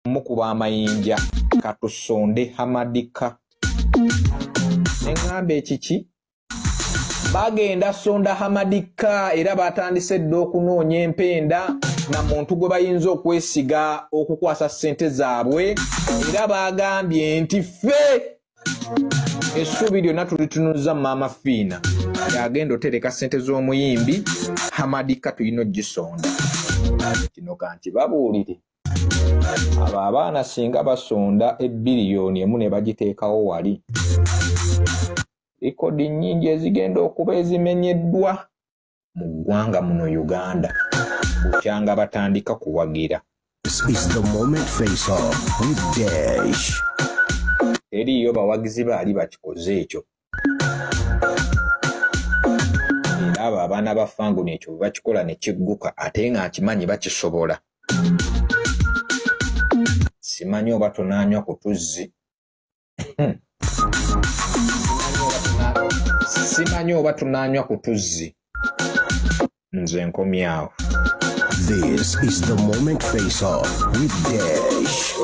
mukuba amayinja katusonde Hamadika. Neŋŋamba ekiki bagenda sonda Hamadika era batandise dda okunoonya empenda na muntu gwe bayinza okwesiga okukwasa ssente zaabwe era bagambye nti ffe essuubi lyonna tulitunuza Maama Fiina yagenda otereka ssente z'omuyimbi Hamadika tulina ogisonda. Kino kanti babuulire abo abaana singa basonda ebiliyoni emu ne bagiteekawo wali, likodi nnyingi ezigenda okuba ezimenyeddwa mu ggwanga muno Uganda bukyanga batandika kuwagira. This is the moment face off with Dash. Eriyo bawagizi baali bakikoze ekyo. Era abo abaana ba Fango ekyo bakikola ne kigguka ate nga akimanyi bakisobola. Simanyi oba tunaanywa ku tuzzi. Simanyi oba tunaanywa ku tuzzi. Nze nkomyawo. This is the moment face off with Dash.